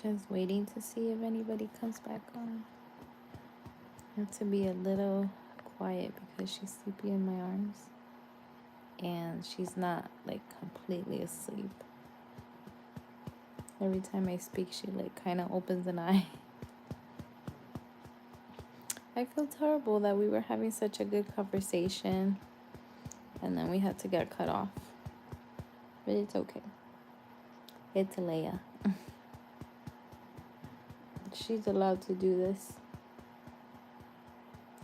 Just waiting to see if anybody comes back on. I have to be a little quiet because she's sleepy in my arms. And she's not like completely asleep. Every time I speak, she like kind of opens an eye. I feel terrible that we were having such a good conversation and then we had to get cut off. But it's okay. It's Leia. She's allowed to do this.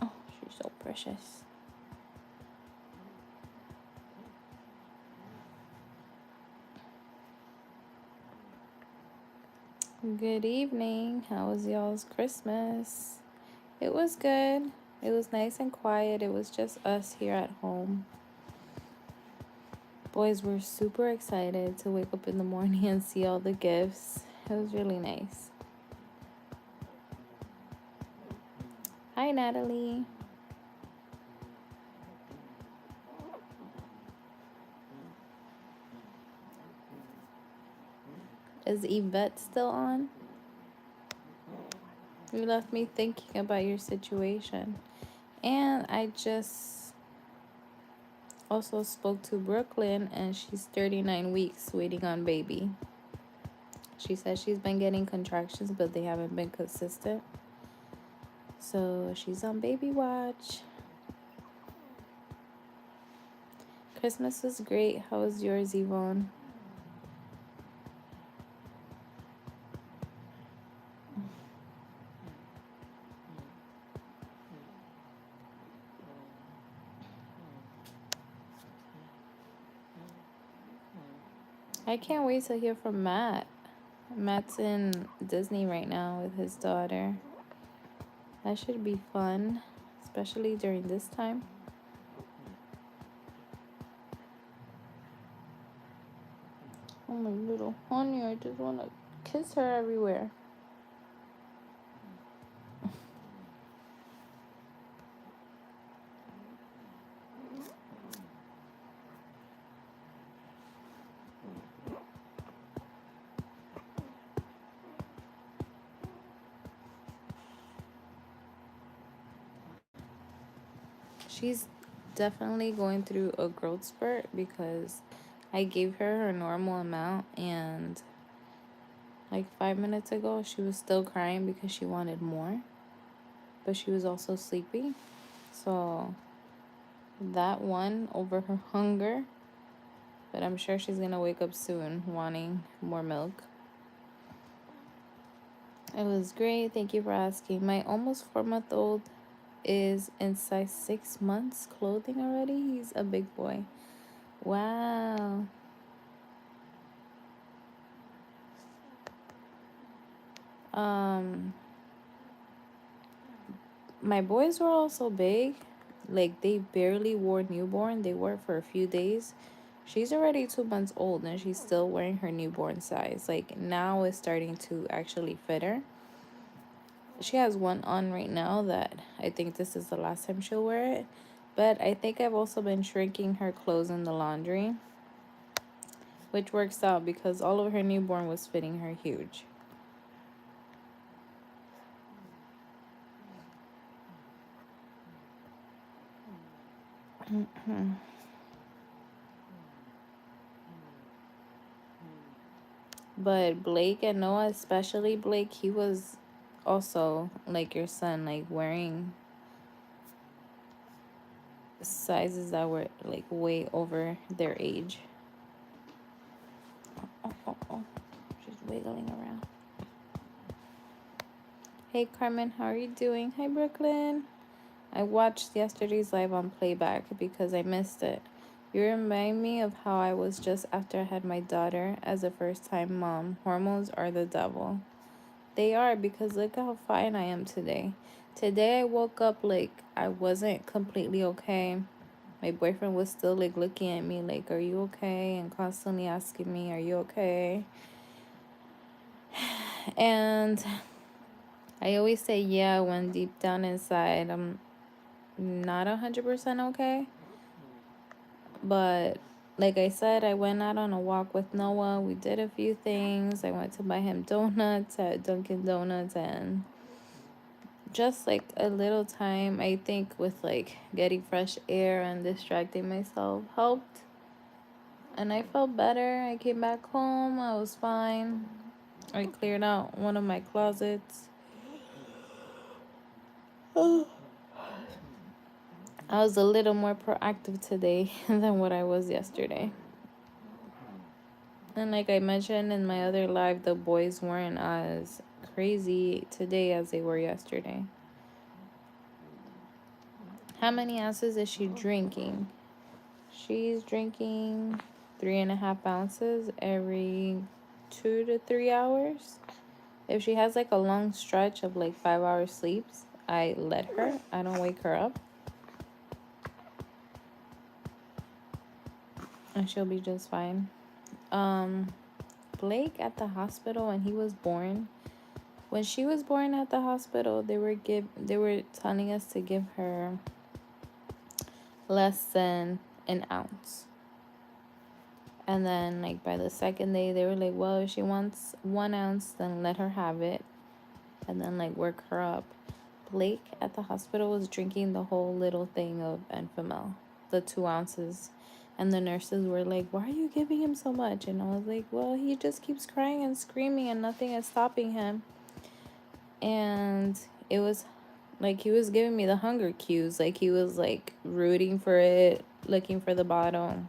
Oh, she's so precious. Good evening. How was y'all's Christmas? It was good. It was nice and quiet. It was just us here at home. Boys were super excited to wake up in the morning and see all the gifts. It was really nice. Hi, Natalie. Is Yvette still on? You left me thinking about your situation. And I just also spoke to Brooklyn, and she's 39 weeks waiting on baby. She says she's been getting contractions, but they haven't been consistent. So she's on baby watch. Christmas was great. How was yours, Yvonne? I can't wait to hear from Matt. Matt's in Disney right now with his daughter. That should be fun, especially during this time. Oh, my little honey, I just want to kiss her everywhere. She's definitely going through a growth spurt because I gave her normal amount, and like 5 minutes ago she was still crying because she wanted more, but she was also sleepy. So that won over her hunger, but I'm sure she's gonna wake up soon wanting more milk. It was great. Thank you for asking. My almost 4-month-old is in size 6 months clothing already. He's a big boy. Wow. My boys were also big. Like, they barely wore newborn. They wore it for a few days. She's already 2 months old and she's still wearing her newborn size. Like, now it's starting to actually fit her. She has one on right now that I think this is the last time she'll wear it. But I think I've also been shrinking her clothes in the laundry, which works out because all of her newborn was fitting her huge. But Blake and Noah, especially Blake, he was also like your son, like wearing sizes that were like way over their age. Oh. She's wiggling around. Hey Carmen, how are you doing? Hi Brooklyn. I watched yesterday's live on playback because I missed it. You remind me of how I was just after I had my daughter as a first-time mom. Hormones are the devil. They are, because look how fine I am today. Today I woke up like I wasn't completely okay. My boyfriend was still like looking at me like, are you okay? And constantly asking me, are you okay? And I always say yeah when deep down inside I'm not 100% okay. But like I said, I went out on a walk with Noah. We did a few things. I went to buy him donuts at Dunkin' Donuts, and just like a little time, I think, with like getting fresh air and distracting myself helped. And I felt better. I came back home. I was fine. I cleared out one of my closets. I was a little more proactive today than what I was yesterday. And like I mentioned in my other live, the boys weren't as crazy today as they were yesterday. How many ounces is she drinking? She's drinking 3.5 ounces every 2 to 3 hours. If she has like a long stretch of like 5 hour sleeps, I let her. I don't wake her up. And she'll be just fine. Blake at the hospital when he was born. When she was born at the hospital, they were telling us to give her less than an ounce. And then like by the second day, they were like, well, if she wants 1 ounce, then let her have it. And then like work her up. Blake at the hospital was drinking the whole little thing of Enfamil, the 2 ounces. And the nurses were like, why are you giving him so much? And I was like, well, he just keeps crying and screaming and nothing is stopping him. And it was like he was giving me the hunger cues. Like he was like rooting for it, looking for the bottle.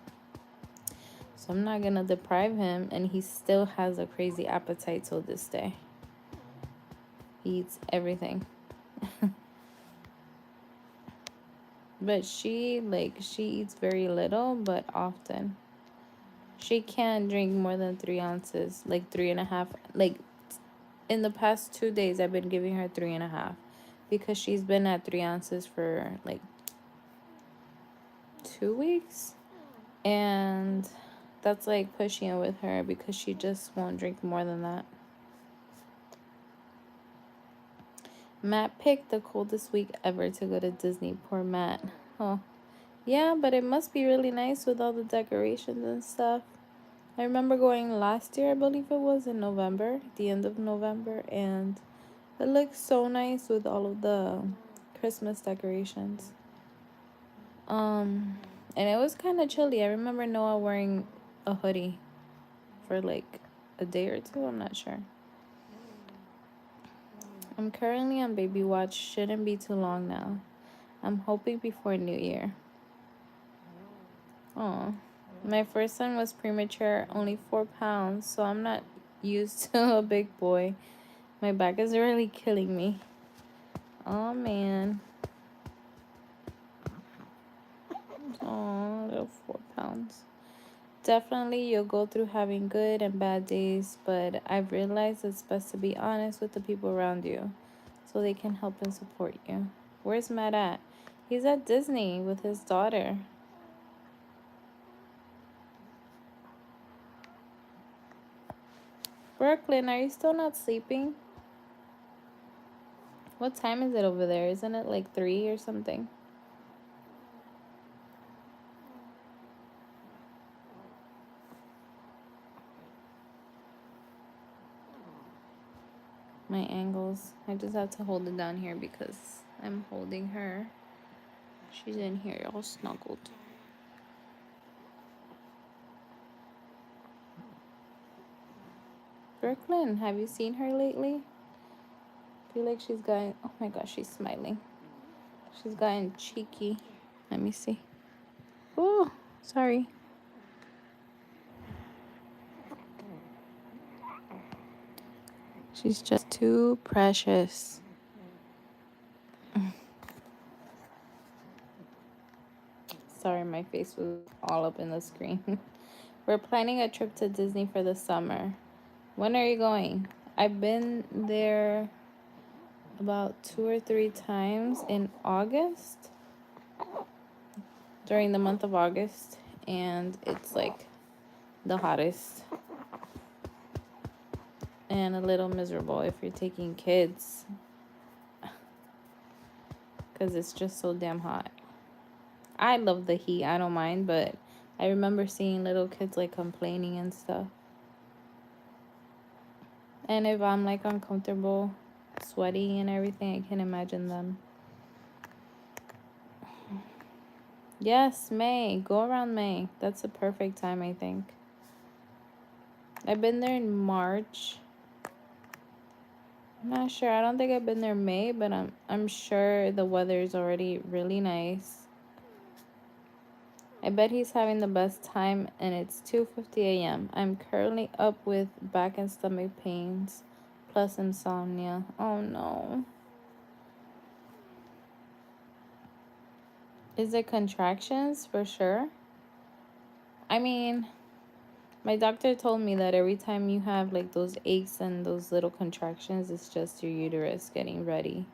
So I'm not going to deprive him. And he still has a crazy appetite till this day. He eats everything. But she eats very little, but often. She can't drink more than 3 ounces, like 3.5. Like in the past 2 days, I've been giving her 3.5 because she's been at 3 ounces for like 2 weeks. And that's like pushing it with her because she just won't drink more than that. Matt picked the coldest week ever to go to Disney. Poor Matt. Oh, yeah, but it must be really nice with all the decorations and stuff. I remember going last year, I believe it was in November, the end of November, and it looked so nice with all of the Christmas decorations. And it was kind of chilly. I remember Noah wearing a hoodie for like a day or two. I'm not sure. I'm currently on baby watch. Shouldn't be too long now. I'm hoping before New Year. Oh, my first son was premature, only 4 pounds, so I'm not used to a big boy. My back is really killing me. Oh, man. Oh, little 4 pounds. Definitely, you'll go through having good and bad days, but I've realized it's best to be honest with the people around you so they can help and support you. Where's Matt at? He's at Disney with his daughter. Brooklyn, are you still not sleeping? What time is it over there? Isn't it like 3 or something? My angles. I just have to hold it down here because I'm holding her. She's in here all snuggled. Brooklyn, have you seen her lately? I feel like she's gotten... Oh my gosh, she's smiling. She's gotten cheeky. Let me see. Oh, sorry. She's just too precious. Sorry, my face was all up in the screen. We're planning a trip to Disney for the summer. When are you going? I've been there about 2 or 3 times in August. During the month of August. And it's like the hottest. And a little miserable if you're taking kids. Because it's just so damn hot. I love the heat. I don't mind. But I remember seeing little kids like complaining and stuff. And if I'm like uncomfortable, sweaty and everything, I can imagine them. Yes, May. Go around May. That's the perfect time, I think. I've been there in March. I'm not sure. I don't think I've been there May, but I'm sure the weather is already really nice. I bet he's having the best time, and it's 2:50 a.m. I'm currently up with back and stomach pains plus insomnia. Oh no. Is it contractions for sure? I mean, my doctor told me that every time you have like those aches and those little contractions, it's just your uterus getting ready.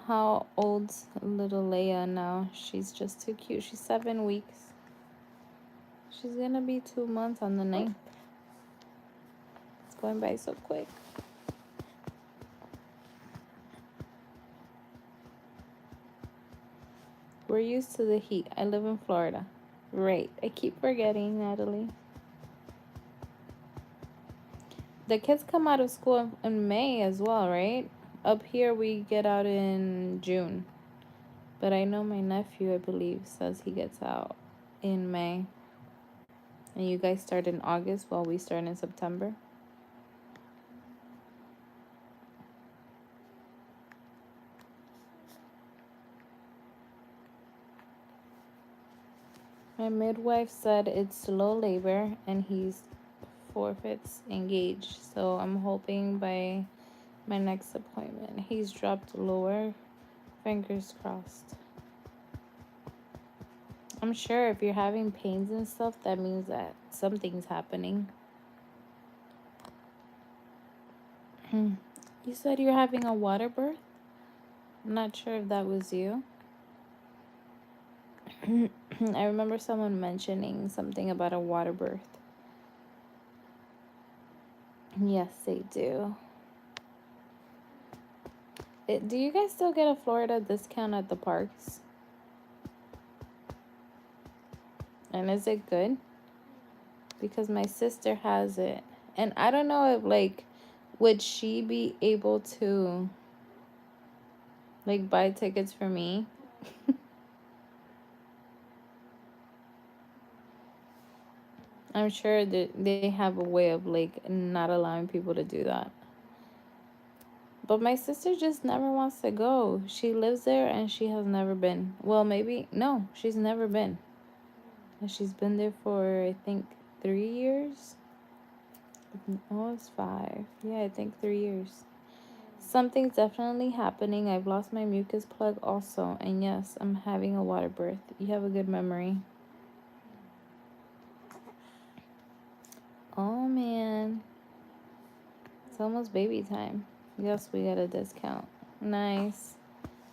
How old's little Leia now? She's just too cute. She's 7 weeks. She's gonna be 2 months on the 9th. It's going by so quick. We're used to the heat. I live in Florida. Right. I keep forgetting, Natalie. The kids come out of school in May as well, right? Up here we get out in June. But I know my nephew, I believe, says he gets out in May. And you guys start in August while we start in September. My midwife said it's slow labor and he's forfeits engaged. So I'm hoping by my next appointment he's dropped lower. Fingers crossed. I'm sure if you're having pains and stuff, that means that something's happening. You said you're having a water birth? I'm not sure if that was you. I remember someone mentioning something about a water birth. Yes, they do. Do you guys still get a Florida discount at the parks? And is it good? Because my sister has it. And I don't know if, like, would she be able to, like, buy tickets for me? I'm sure that they have a way of, like, not allowing people to do that. But my sister just never wants to go. She lives there and she has never been. Well, maybe, no, she's never been. And she's been there for, I think, 3 years. Oh, it's 5. Yeah, I think 3 years. Something's definitely happening. I've lost my mucus plug also. And yes, I'm having a water birth. You have a good memory. Oh, man. It's almost baby time. Yes, we got a discount. Nice.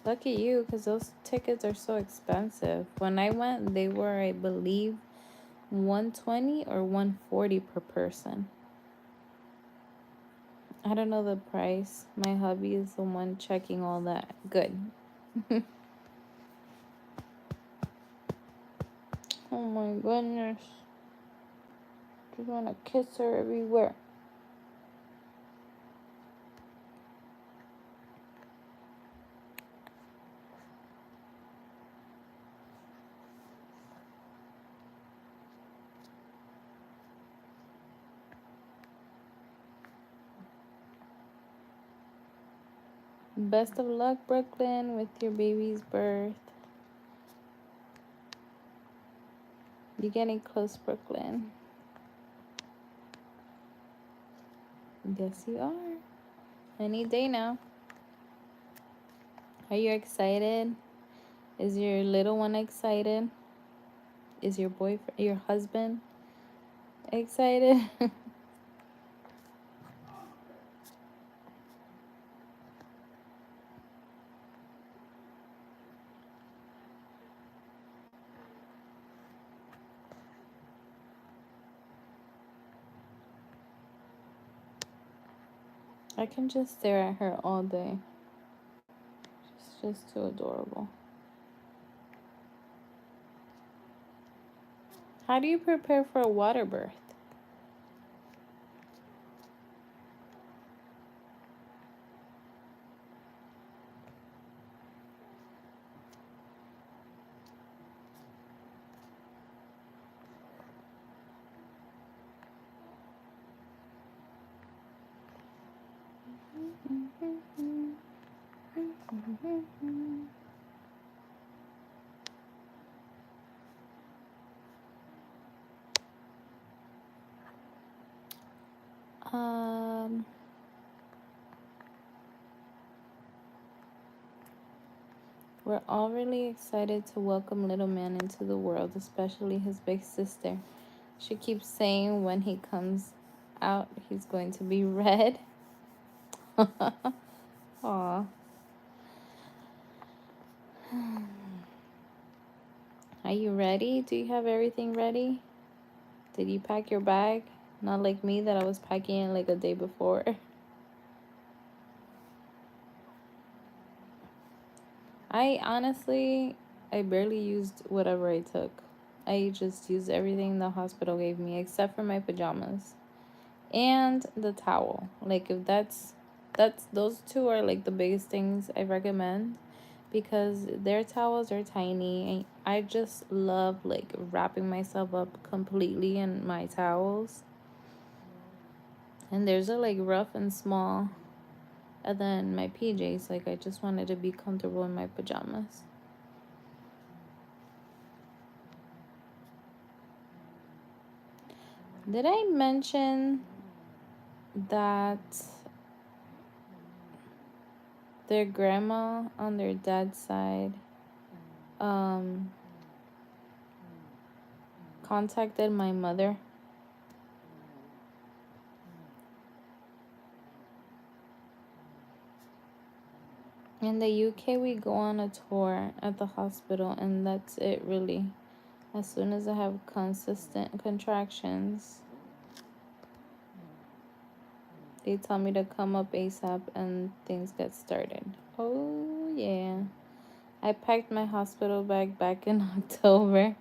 Lucky you, because those tickets are so expensive. When I went, they were, I believe, $120 or $140 per person. I don't know the price. My hubby is the one checking all that. Good. Oh my goodness. Just want to kiss her everywhere. Best of luck, Brooklyn, with your baby's birth. You're getting close, Brooklyn. Yes, you are. Any day now. Are you excited? Is your little one excited? Is your boyfriend, your husband excited? I can just stare at her all day. She's just too adorable. How do you prepare for a water birth? Um, we're all really excited to welcome little man into the world, especially his big sister. She keeps saying when he comes out, he's going to be red. Aw. Are you ready? Do you have everything ready? Did you pack your bag? Not like me that I was packing it like a day before. I barely used whatever I took. I just used everything the hospital gave me except for my pajamas and the towel. Like if that's those two are like the biggest things I recommend because their towels are tiny and I just love like wrapping myself up completely in my towels. And theirs are like rough and small. And then my PJs, like I just wanted to be comfortable in my pajamas. Did I mention that their grandma on their dad's side um, contacted my mother? In the UK, we go on a tour at the hospital, and that's it really. As soon as I have consistent contractions, they tell me to come up ASAP and things get started. Oh, yeah. I packed my hospital bag back in October.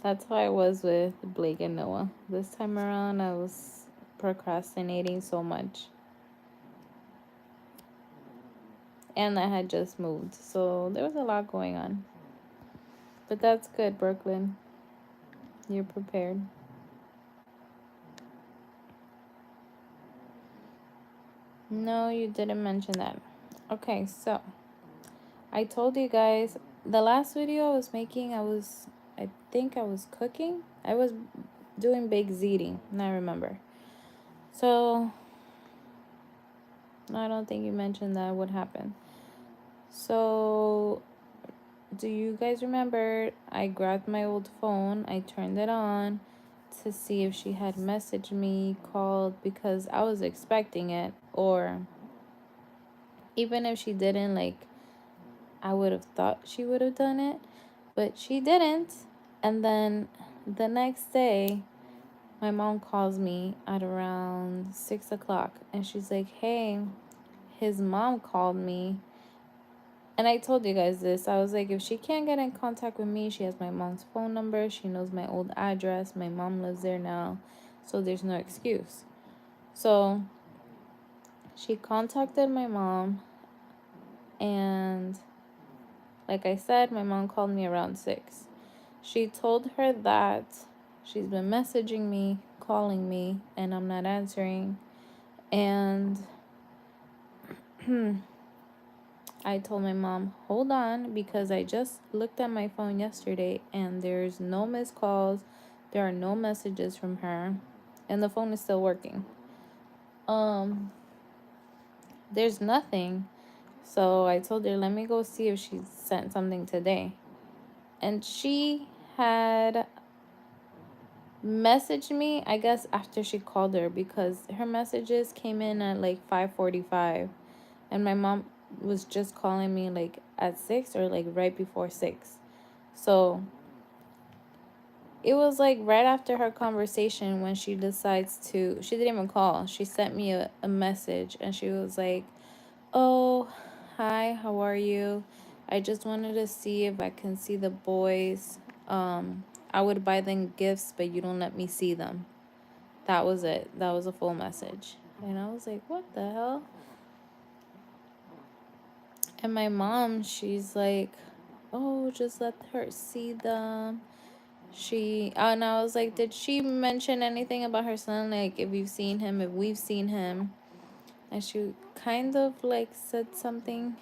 That's how I was with Blake and Noah. This time around, I was procrastinating so much. And I had just moved, so there was a lot going on. But that's good, Brooklyn. You're prepared. No, you didn't mention that. Okay, so I told you guys the last video I was making, I think I was cooking. I was doing baked ziti, and I remember. So I don't think you mentioned that. What happened? So do you guys remember I grabbed my old phone, I turned it on to see if she had messaged me, called, because I was expecting it, or even if she didn't, like I would have thought she would have done it, but she didn't. And then the next day, my mom calls me at around 6 o'clock and she's like, hey, his mom called me. And I told you guys this. I was like, if she can't get in contact with me, she has my mom's phone number. She knows my old address. My mom lives there now. So there's no excuse. So she contacted my mom. And like I said, my mom called me around 6. She told her that she's been messaging me, calling me, and I'm not answering. And I told my mom, hold on, because I just looked at my phone yesterday and there's no missed calls. There are no messages from her. And the phone is still working. There's nothing. So I told her, let me go see if she sent something today. And she had messaged me, I guess, after she called her, because her messages came in at like 5:45 and my mom was just calling me like at 6 or like right before 6. So it was like right after her conversation when she decides to, she didn't even call, she sent me a message and she was like, oh, hi, how are you? I just wanted to see if I can see the boys I would buy them gifts, but you don't let me see them. That was it. That was a full message. And I was like, what the hell? And my mom, she's like, oh, just let her see them. And I was like, did she mention anything about her son? Like, if you've seen him, if we've seen him. And she kind of like said something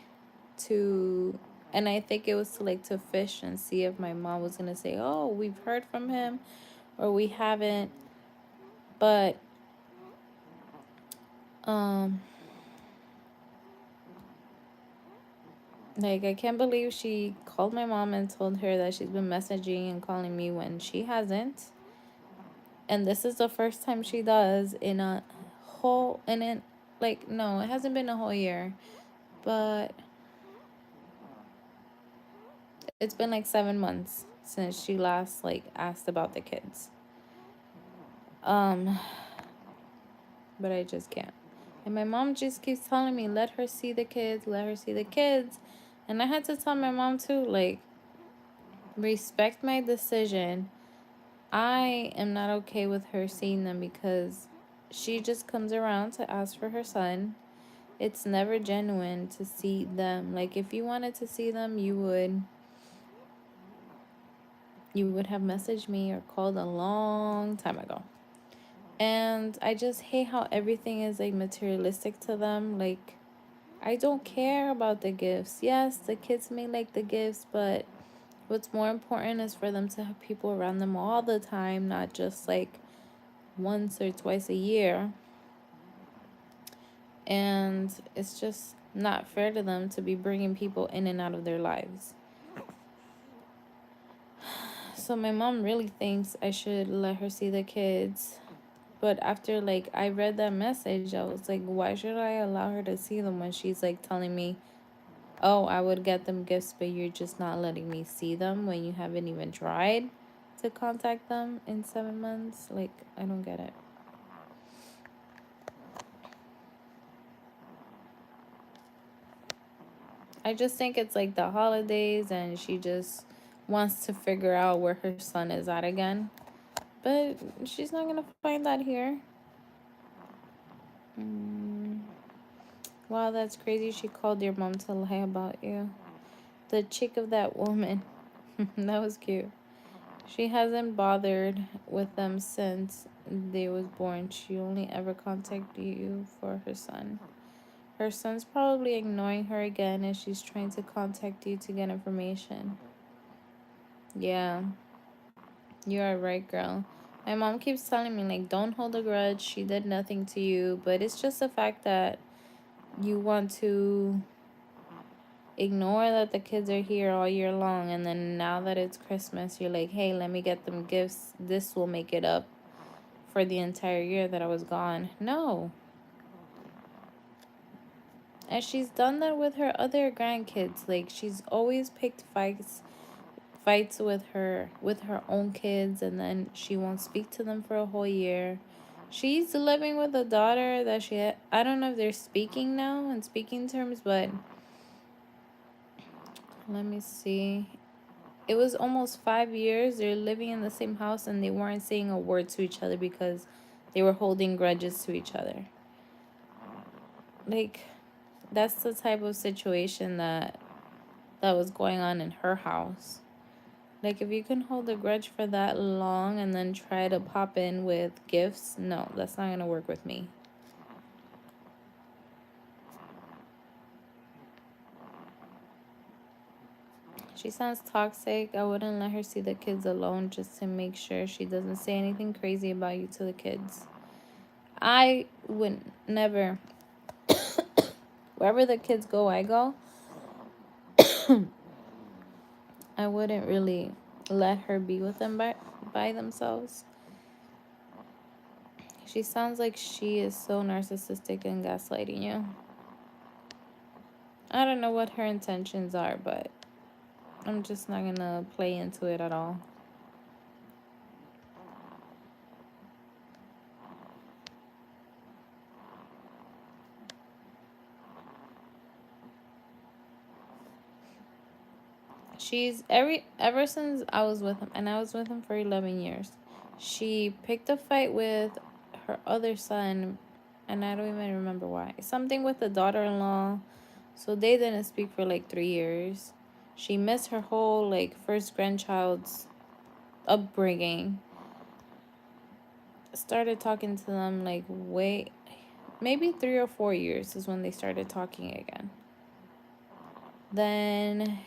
to, and I think it was to like to fish and see if my mom was gonna say, oh, we've heard from him or we haven't. But like, I can't believe she called my mom and told her that she's been messaging and calling me when she hasn't. And this is the first time she does in a whole, and it, like, no, it hasn't been a whole year, but it's been like 7 months since she last like asked about the kids. But I just can't. And my mom just keeps telling me, let her see the kids, let her see the kids. And I had to tell my mom too, like, respect my decision. I am not okay with her seeing them because she just comes around to ask for her son. It's never genuine to see them. Like, if you wanted to see them, you would have messaged me or called a long time ago. And I just hate how everything is like materialistic to them. Like, I don't care about the gifts. Yes, the kids may like the gifts, but what's more important is for them to have people around them all the time, not just like once or twice a year. And it's just not fair to them to be bringing people in and out of their lives. So my mom really thinks I should let her see the kids. But after like I read that message, I was like, why should I allow her to see them when she's like telling me, oh, I would get them gifts, but you're just not letting me see them when you haven't even tried to contact them in 7 months? Like, I don't get it. I just think it's like the holidays and she just wants to figure out where her son is at again. But she's not going to find that here. Wow, that's crazy. She called your mom to lie about you. The chick of that woman. That was cute. She hasn't bothered with them since they was born. She only ever contacted you for her son. Her son's probably ignoring her again and she's trying to contact you to get information. Yeah, you are right, girl. My mom keeps telling me, like, don't hold a grudge. She did nothing to you. But it's just the fact that you want to ignore that the kids are here all year long. And then now that it's Christmas, you're like, hey, let me get them gifts. This will make it up for the entire year that I was gone. No. And she's done that with her other grandkids. Like, she's always picked fights with her own kids, and then she won't speak to them for a whole year. She's living with a daughter that I don't know if they're speaking now in speaking terms, but let me see. It was almost 5 years. They're living in the same house and they weren't saying a word to each other because they were holding grudges to each other. Like, that's the type of situation that was going on in her house. Like, if you can hold a grudge for that long and then try to pop in with gifts, no, that's not going to work with me. She sounds toxic. I wouldn't let her see the kids alone just to make sure she doesn't say anything crazy about you to the kids. I would never. Wherever the kids go, I go. I wouldn't really let her be with them by themselves. She sounds like she is so narcissistic and gaslighting you. I don't know what her intentions are, but I'm just not gonna play into it at all. She's ever since I was with him, and I was with him for 11 years. She picked a fight with her other son, and I don't even remember why. Something with the daughter-in-law. So they didn't speak for like 3 years. She missed her whole like first grandchild's upbringing. Started talking to them like maybe 3 or 4 years is when they started talking again. Then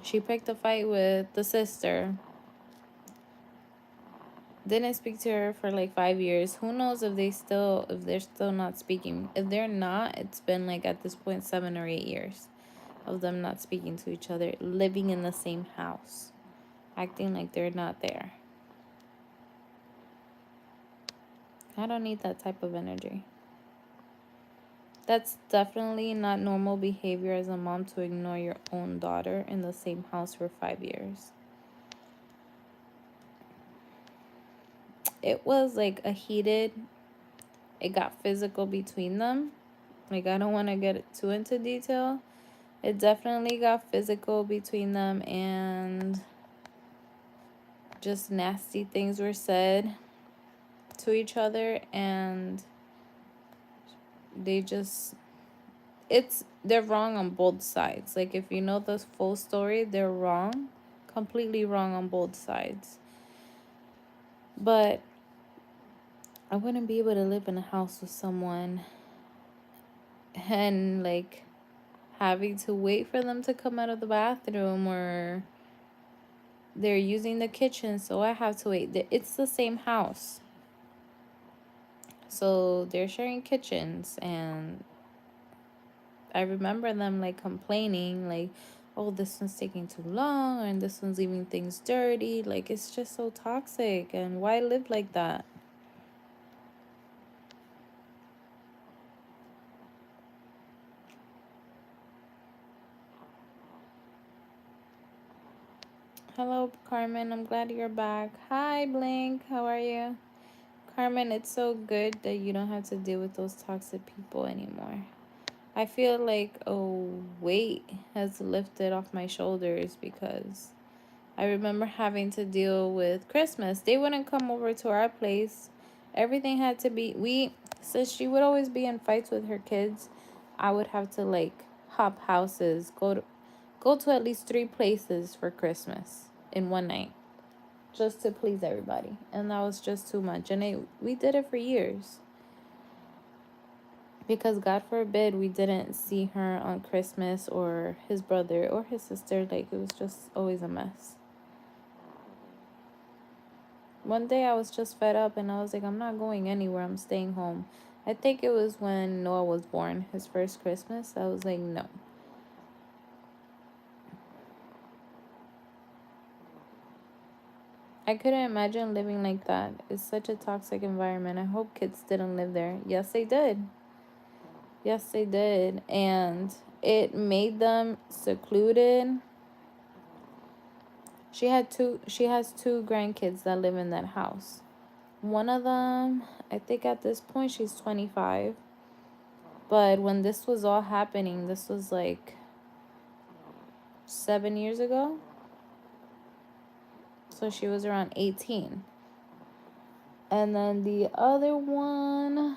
she picked a fight with the sister. Didn't speak to her for like 5 years. Who knows if they're still not speaking. If they're not, it's been like at this point 7 or 8 years of them not speaking to each other, living in the same house, acting like they're not there. I don't need that type of energy. That's definitely not normal behavior as a mom to ignore your own daughter in the same house for 5 years. It was like it got physical between them. Like, I don't want to get too into detail. It definitely got physical between them, and just nasty things were said to each other, and they just they're wrong on both sides. Like, if you know the full story, they're wrong, completely wrong on both sides. But I wouldn't be able to live in a house with someone and like having to wait for them to come out of the bathroom, or they're using the kitchen, so I have to wait. It's the same house, so they're sharing kitchens, and I remember them like complaining like, oh, this one's taking too long, and this one's leaving things dirty. Like, it's just so toxic, and why live like that? Hello, Carmen. I'm glad you're back. Hi, Blink. How are you? Carmen, it's so good that you don't have to deal with those toxic people anymore. I feel like a weight has lifted off my shoulders, because I remember having to deal with Christmas. They wouldn't come over to our place. Everything had to be, since she would always be in fights with her kids, I would have to like hop houses, go to at least 3 places for Christmas in one night, just to please everybody. And that was just too much. And we did it for years. Because God forbid we didn't see her on Christmas, or his brother or his sister. Like, it was just always a mess. One day I was just fed up, and I was like, I'm not going anywhere. I'm staying home. I think it was when Noah was born, his first Christmas. I was like, no. I couldn't imagine living like that. It's such a toxic environment. I hope kids didn't live there. Yes, they did. Yes, they did. And it made them secluded. She has 2 grandkids that live in that house. One of them, I think at this point she's 25. But when this was all happening, this was like 7 years ago. So she was around 18. And then the other one,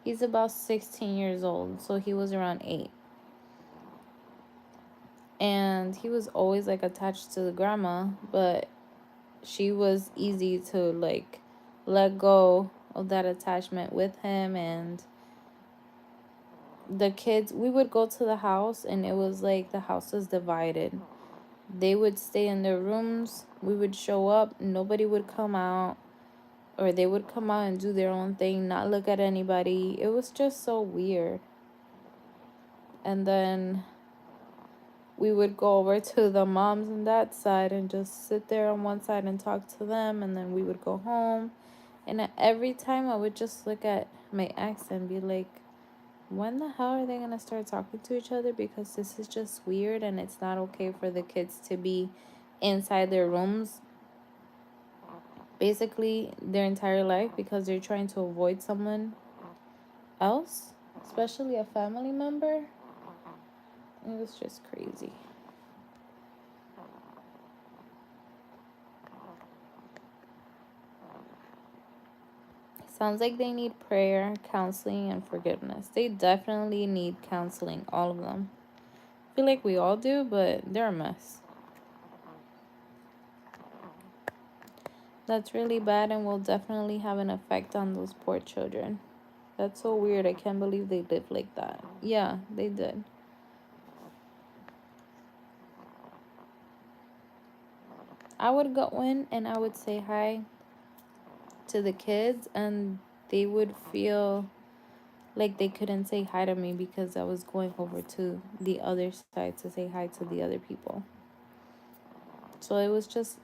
he's about 16 years old. So he was around 8. And he was always like attached to the grandma, but she was easy to like let go of that attachment with him. And the kids, we would go to the house, and it was like the house was divided. They would stay in their rooms. We would show up. Nobody would come out. Or they would come out and do their own thing, not look at anybody. It was just so weird. And then we would go over to the moms on that side and just sit there on one side and talk to them. And then we would go home. And every time I would just look at my ex and be like, when the hell are they going to start talking to each other? Because this is just weird, and it's not okay for the kids to be inside their rooms basically their entire life, because they're trying to avoid someone else, especially a family member. It was just crazy. Sounds like they need prayer, counseling, and forgiveness. They definitely need counseling, all of them. I feel like we all do, but they're a mess. That's really bad and will definitely have an effect on those poor children. That's so weird. I can't believe they lived like that. Yeah, they did. I would go in and I would say hi to the kids, and they would feel like they couldn't say hi to me because I was going over to the other side to say hi to the other people. So it was just,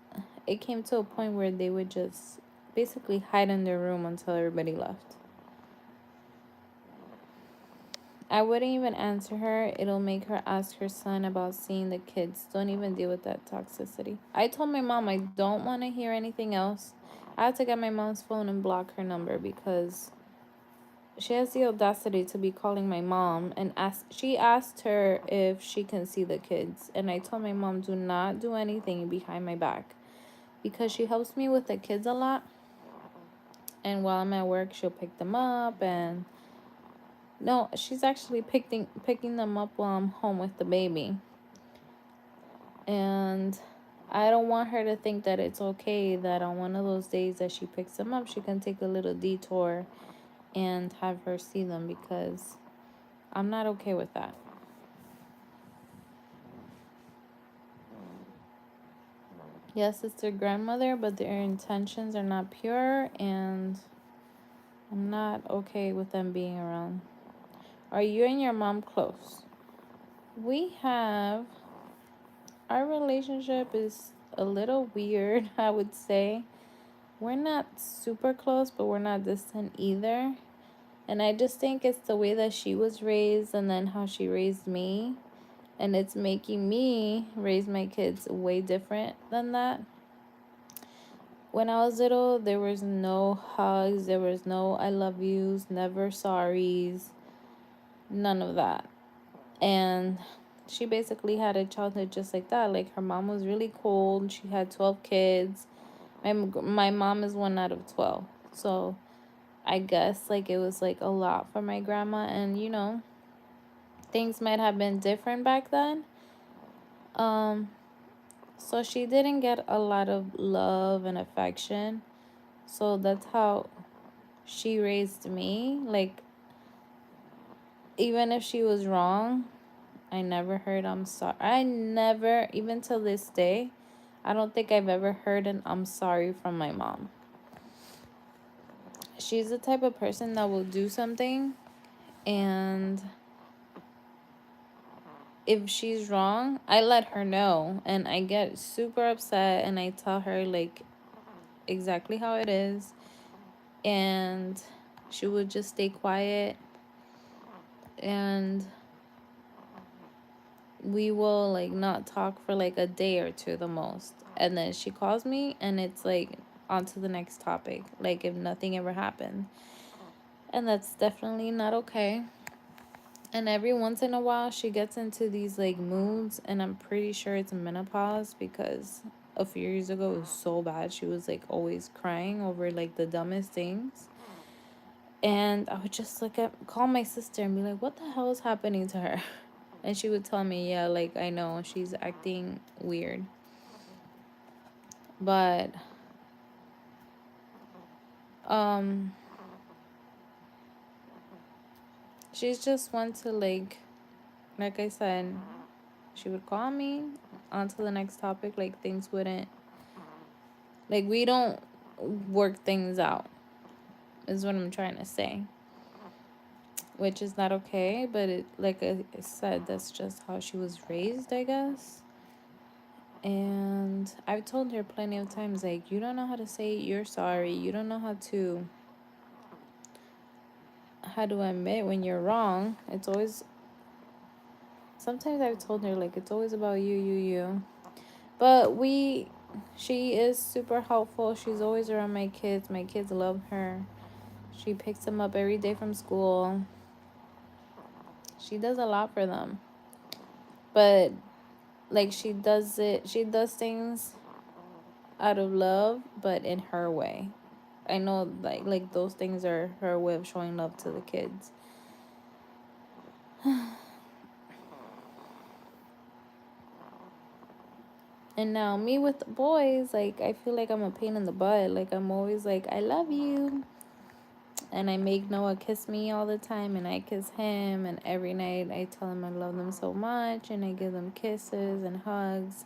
it came to a point where they would just basically hide in their room until everybody left. I wouldn't even answer her. It'll make her ask her son about seeing the kids. Don't even deal with that toxicity. I told my mom I don't want to hear anything else. I had to get my mom's phone and block her number because she has the audacity to be calling my mom and she asked her if she can see the kids. And I told my mom, do not do anything behind my back because she helps me with the kids a lot. And while I'm at work, she'll pick them up and no, she's actually picking them up while I'm home with the baby. And I don't want her to think that it's okay that on one of those days that she picks them up, she can take a little detour and have her see them because I'm not okay with that. Yes, it's their grandmother, but their intentions are not pure, and I'm not okay with them being around. Are you and your mom close? We have, our relationship is a little weird, I would say. We're not super close, but we're not distant either. And I just think it's the way that she was raised and then how she raised me. And it's making me raise my kids way different than that. When I was little, there was no hugs, there was no I love yous, never sorries, none of that. And she basically had a childhood just like that. Like, her mom was really cold. She had 12 kids. My mom is 1 out of 12. So I guess, like, it was, like, a lot for my grandma. And, you know, things might have been different back then. So she didn't get a lot of love and affection. So that's how she raised me. Like, even if she was wrong, I never heard I'm sorry. I never, even till this day, I don't think I've ever heard an I'm sorry from my mom. She's the type of person that will do something, and if she's wrong, I let her know, and I get super upset, and I tell her, like, exactly how it is, and she would just stay quiet, and we will, like, not talk for like a day or two the most, and then she calls me and it's like on to the next topic, like if nothing ever happened. And that's definitely not okay. And every once in a while she gets into these like moods, and I'm pretty sure it's menopause because a few years ago it was so bad. She was like always crying over like the dumbest things, and I would just call my sister and be like, what the hell is happening to her? And she would tell me, yeah, like, I know she's acting weird. But um she's just one to like I said, she would call me on to the next topic, like things wouldn't, like, we don't work things out, is what I'm trying to say. Which is not okay, but it, like I said, that's just how she was raised, I guess. And I've told her plenty of times, like, you don't know how to say you're sorry. You don't know how to admit when you're wrong. It's always, sometimes I've told her, like, it's always about you. But she is super helpful. She's always around my kids. My kids love her. She picks them up every day from school. She does a lot for them. But, like, she does things out of love, but in her way. I know like those things are her way of showing love to the kids. And now me with the boys, like I feel like I'm a pain in the butt. Like I'm always like, I love you. And I make Noah kiss me all the time, and I kiss him, and every night I tell him I love them so much, and I give them kisses and hugs.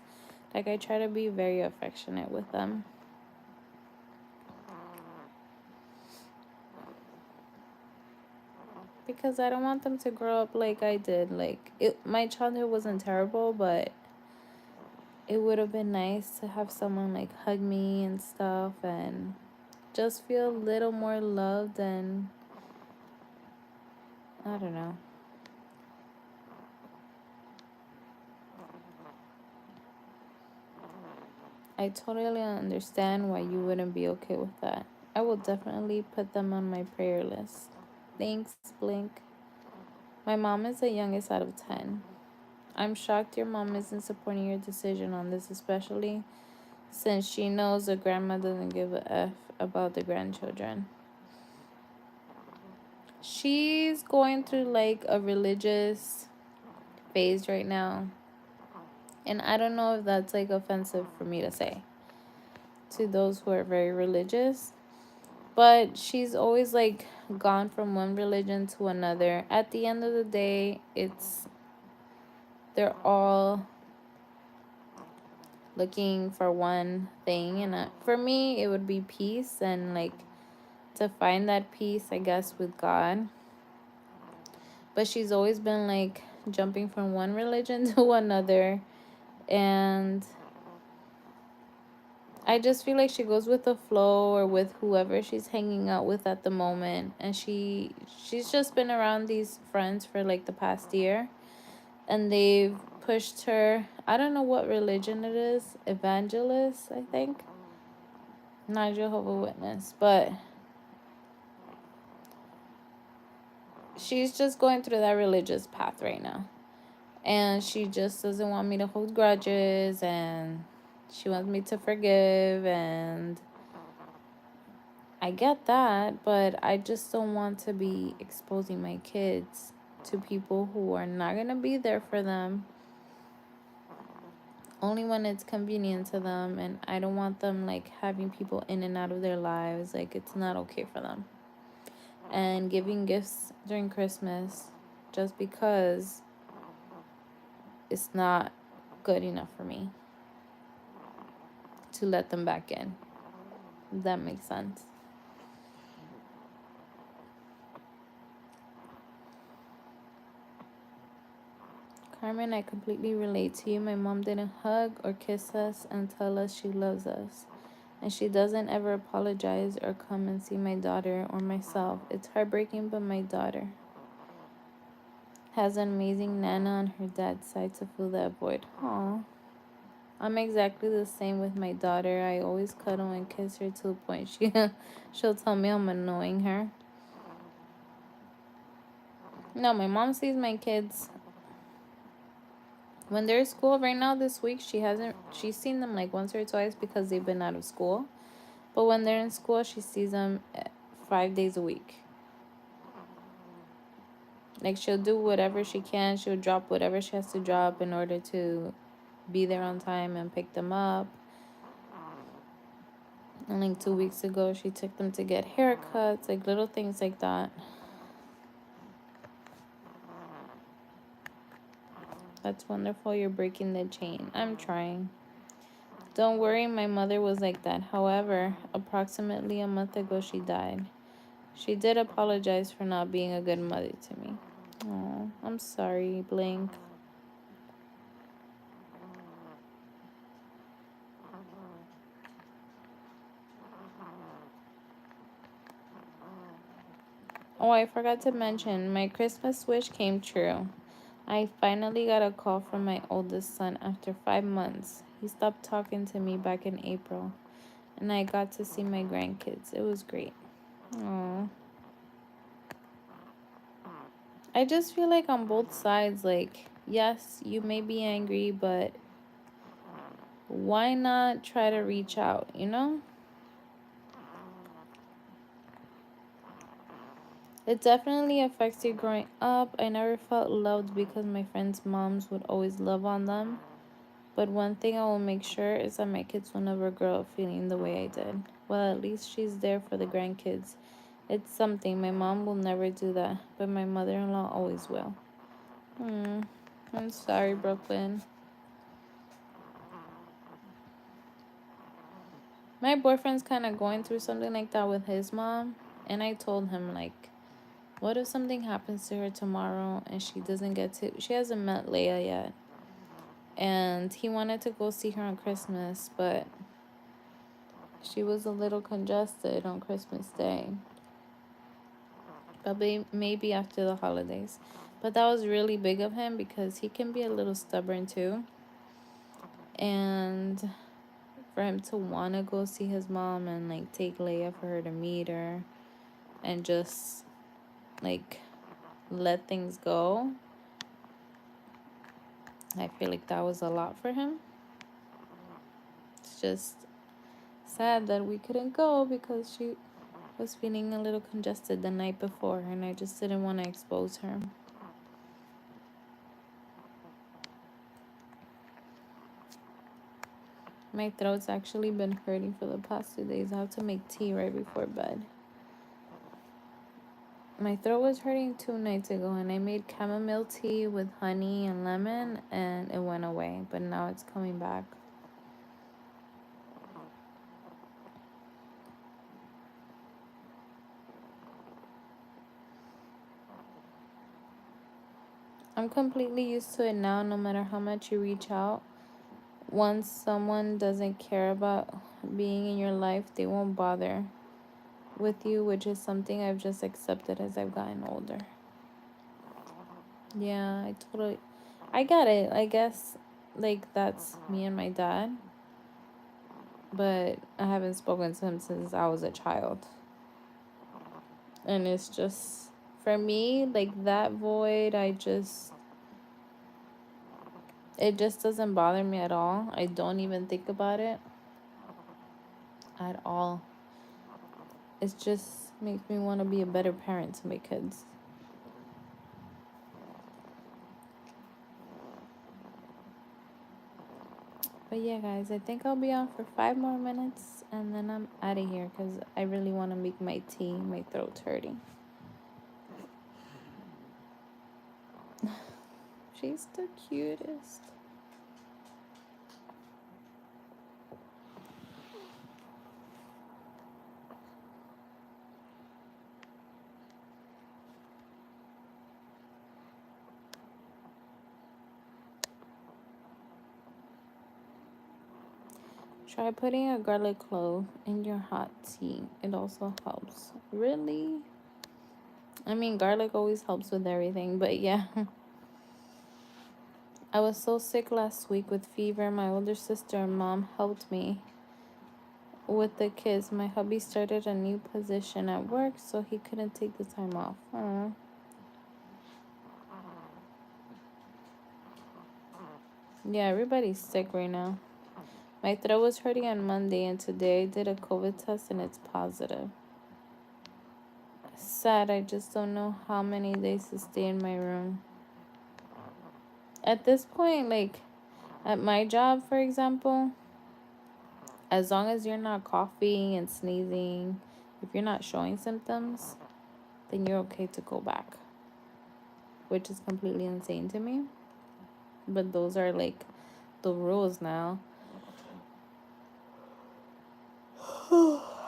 Like I try to be very affectionate with them. Because I don't want them to grow up like I did. Like my childhood wasn't terrible, but it would have been nice to have someone like hug me and stuff and just feel a little more loved. And I don't know. I totally understand why you wouldn't be okay with that. I will definitely put them on my prayer list. Thanks, Blink. My mom is the youngest out of 10. I'm shocked your mom isn't supporting your decision on this, especially since she knows the grandma doesn't give a F about the grandchildren. She's going through like a religious phase right now. And I don't know if that's like offensive for me to say to those who are very religious. But she's always like gone from one religion to another. At the end of the day, they're all looking for one thing, and for me it would be peace, and like to find that peace, I guess, with God. But she's always been like jumping from one religion to another, and I just feel like she goes with the flow or with whoever she's hanging out with at the moment. And she's just been around these friends for like the past year, and they've pushed her. I don't know what religion it is. Evangelist, I think. Not Jehovah's Witness, but she's just going through that religious path right now. And she just doesn't want me to hold grudges, and she wants me to forgive, and I get that, but I just don't want to be exposing my kids to people who are not going to be there for them only when it's convenient to them. And I don't want them like having people in and out of their lives. Like it's not okay for them. And giving gifts during Christmas just because it's not good enough for me to let them back in. If that makes sense. Carmen, I completely relate to you. My mom didn't hug or kiss us and tell us she loves us. And she doesn't ever apologize or come and see my daughter or myself. It's heartbreaking, but my daughter has an amazing nana on her dad's side to fill that void. Aw. I'm exactly the same with my daughter. I always cuddle and kiss her to the point she'll tell me I'm annoying her. No, my mom sees my kids when they're at school. Right now this week she's seen them like once or twice because they've been out of school. But when they're in school, she sees them 5 days a week. Like she'll do whatever she can. She'll drop whatever she has to drop in order to be there on time and pick them up. And like 2 weeks ago, she took them to get haircuts, like little things like that. That's wonderful. You're breaking the chain. I'm trying. Don't worry, my mother was like that. However, approximately a month ago, she died. She did apologize for not being a good mother to me. Oh, I'm sorry, Blink. Oh, I forgot to mention, my Christmas wish came true. I finally got a call from my oldest son after 5 months. He stopped talking to me back in April, and I got to see my grandkids. It was great. Oh, I just feel like on both sides, like, yes, you may be angry, but why not try to reach out, you know? It definitely affects you growing up. I never felt loved because my friends' moms would always love on them. But one thing I will make sure is that my kids will never grow up feeling the way I did. Well, at least she's there for the grandkids. It's something. My mom will never do that, but my mother in law always will. I'm sorry, Brooklyn. My boyfriend's kind of going through something like that with his mom. And I told him, like, what if something happens to her tomorrow and she doesn't get to, she hasn't met Leia yet. And he wanted to go see her on Christmas, but she was a little congested on Christmas Day. But maybe after the holidays. But that was really big of him because he can be a little stubborn too. And for him to want to go see his mom and like take Leia for her to meet her and just like let things go, I feel like that was a lot for him. It's just sad that we couldn't go because she was feeling a little congested the night before and I just didn't want to expose her. My throat's actually been hurting for the past 2 days. I have to make tea right before bed. My throat was hurting 2 nights ago and I made chamomile tea with honey and lemon and it went away, but now it's coming back. I'm completely used to it now. No matter how much you reach out, once someone doesn't care about being in your life, they won't bother with you, which is something I've just accepted as I've gotten older. Yeah, I get it. I guess like that's me and my dad, but I haven't spoken to him since I was a child. And it's just, for me, like that void, it just doesn't bother me at all. I don't even think about it at all. It just makes me want to be a better parent to my kids. But yeah, guys, I think I'll be on for 5 more minutes and then I'm out of here because I really want to make my tea. My throat's hurting. She's the cutest. Try putting a garlic clove in your hot tea. It also helps. Really? I mean, garlic always helps with everything, but yeah. I was so sick last week with fever. My older sister and mom helped me with the kids. My hubby started a new position at work, so he couldn't take the time off. Aww. Yeah, everybody's sick right now. My throat was hurting on Monday, and today I did a COVID test and it's positive. Sad, I just don't know how many days to stay in my room. At this point, like at my job, for example, as long as you're not coughing and sneezing, if you're not showing symptoms, then you're okay to go back, which is completely insane to me. But those are like the rules now.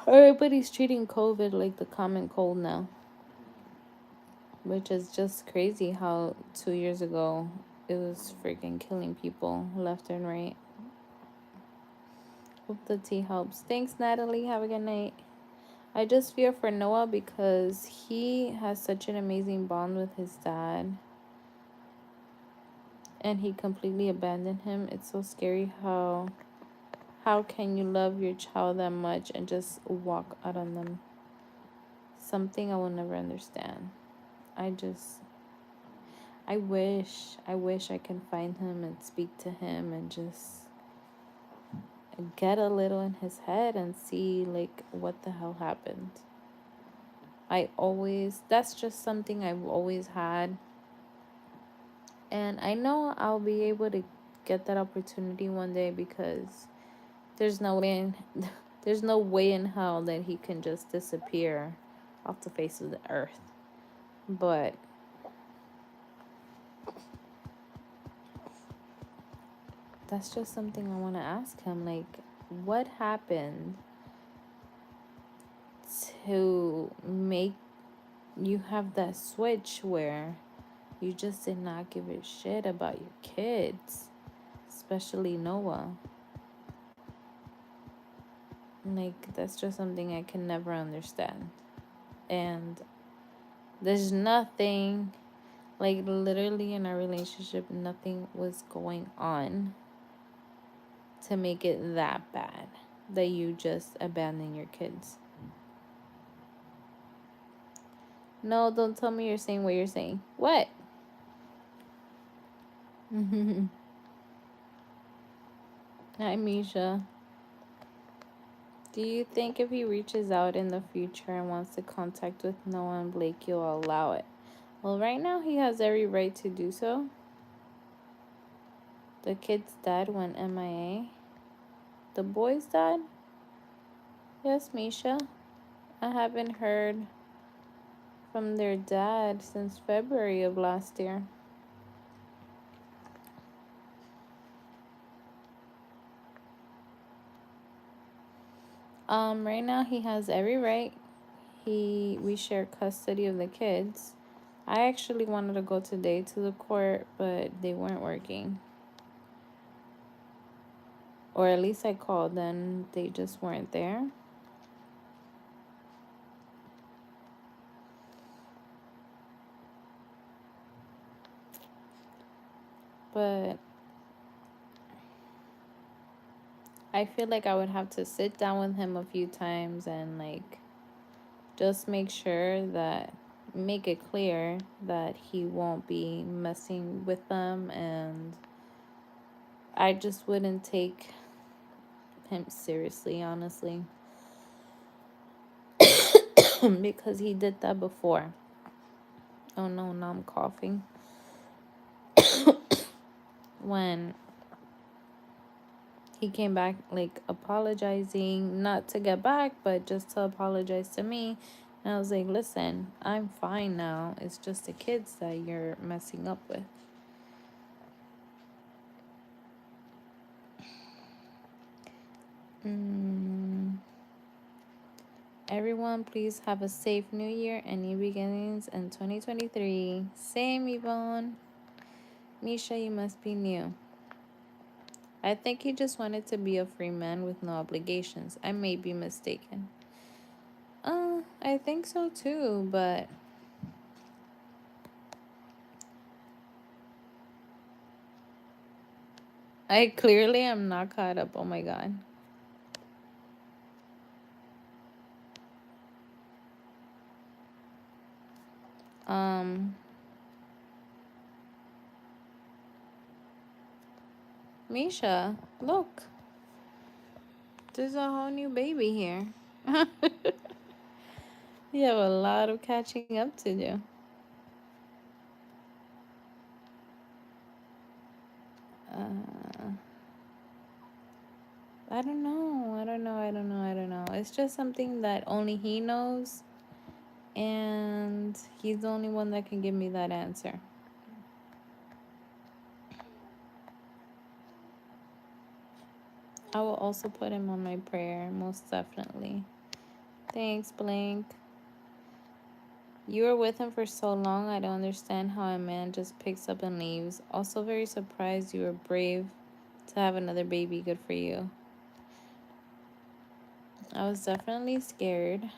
Everybody's treating COVID like the common cold now, which is just crazy how 2 years ago it was freaking killing people left and right. Hope the tea helps. Thanks, Natalie. Have a good night. I just fear for Noah because he has such an amazing bond with his dad. And he completely abandoned him. It's so scary how can you love your child that much and just walk out on them? Something I will never understand. I wish I can find him and speak to him and just get a little in his head and see like what the hell happened. That's just something I've always had. And I know I'll be able to get that opportunity one day, because there's no way in, there's no way in hell that he can just disappear off the face of the earth. But that's just something I want to ask him. Like, what happened to make you have that switch where you just did not give a shit about your kids, especially Noah? Like, that's just something I can never understand. And there's nothing, like, literally in our relationship, nothing was going on to make it that bad that you just abandon your kids. No, don't tell me you're saying what you're saying. What? Hi, Misha. Do you think if he reaches out in the future and wants to contact with Noah and Blake, you'll allow it? Well, right now he has every right to do so. The kid's dad went MIA. The boy's dad? Yes, Misha. I haven't heard from their dad since February of last year. Right now he has every right. We share custody of the kids. I actually wanted to go today to the court, but they weren't working. Or at least I called and they just weren't there. But I feel like I would have to sit down with him a few times and, like, just make it clear that he won't be messing with them, and I just wouldn't take him seriously, honestly. Because he did that before. Oh no, now I'm coughing. When he came back, like, apologizing, not to get back, but just to apologize to me. And I was like, listen, I'm fine now. It's just the kids that you're messing up with. Everyone, please have a safe new year and new beginnings in 2023. Same, Yvonne. Misha, you must be new. I think he just wanted to be a free man with no obligations. I may be mistaken. I think so too, but I clearly am not caught up. Oh my god. Misha, look. There's a whole new baby here. You have a lot of catching up to do. I don't know. It's just something that only he knows. And he's the only one that can give me that answer. I will also put him on my prayer, most definitely. Thanks, Blink. You were with him for so long, I don't understand how a man just picks up and leaves. Also very surprised you were brave to have another baby. Good for you. I was definitely scared.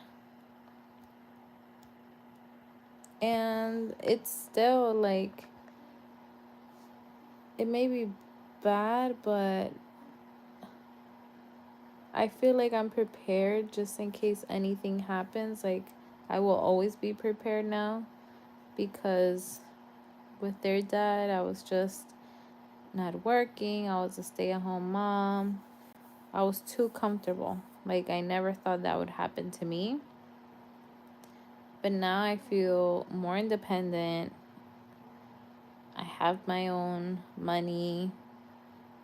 And it's still, like, it may be bad, but I feel like I'm prepared just in case anything happens. Like, I will always be prepared now, because with their dad, I was just not working. I was a stay-at-home mom. I was too comfortable. Like, I never thought that would happen to me. But now I feel more independent. I have my own money.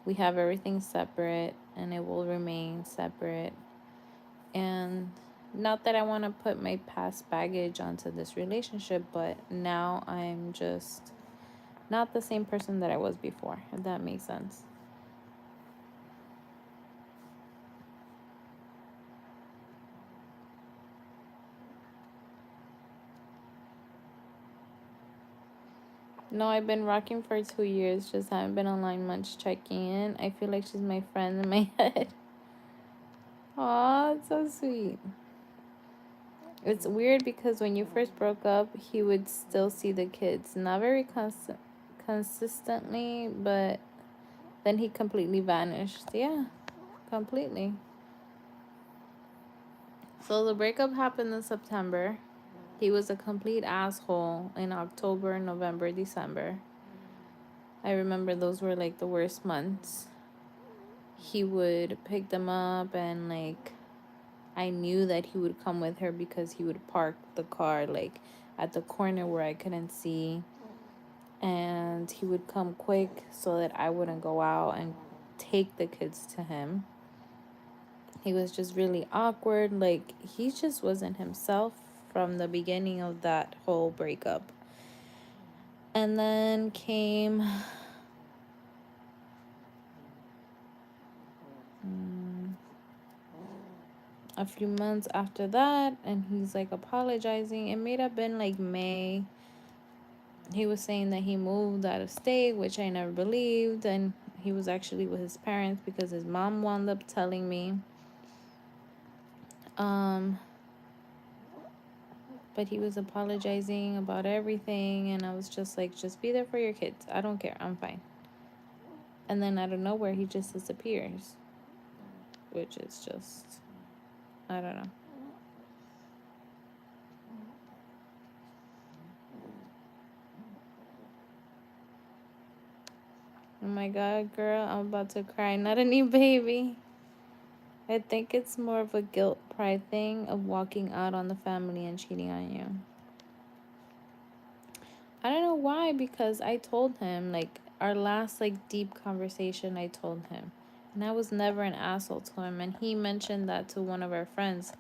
We have everything separate, and it will remain separate. And not that I want to put my past baggage onto this relationship, but now I'm just not the same person that I was before, if that makes sense. No, I've been rocking for 2 years, just haven't been online much checking in. I feel like she's my friend in my head. Aw, it's so sweet. It's weird because when you first broke up, he would still see the kids. Not very consistently, but then he completely vanished. Yeah, completely. So the breakup happened in September. He was a complete asshole in October, November, December. I remember those were like the worst months. He would pick them up, and like I knew that he would come with her because he would park the car like at the corner where I couldn't see, and he would come quick so that I wouldn't go out and take the kids to him. He was just really awkward. Like, he just wasn't himself from the beginning of that whole breakup. And then came a few months after that, and he's like apologizing. It may have been like May. He was saying that he moved out of state, which I never believed, and he was actually with his parents because his mom wound up telling me. But he was apologizing about everything, and I was just like, just be there for your kids. I don't care. I'm fine. And then out of nowhere, he just disappears, which is just, I don't know. Oh my God, girl, I'm about to cry. Not a new baby. I think it's more of a guilt pride thing of walking out on the family and cheating on you. I don't know why, because I told him, like, our last, like, deep conversation, I told him. And I was never an asshole to him. And he mentioned that to one of our friends.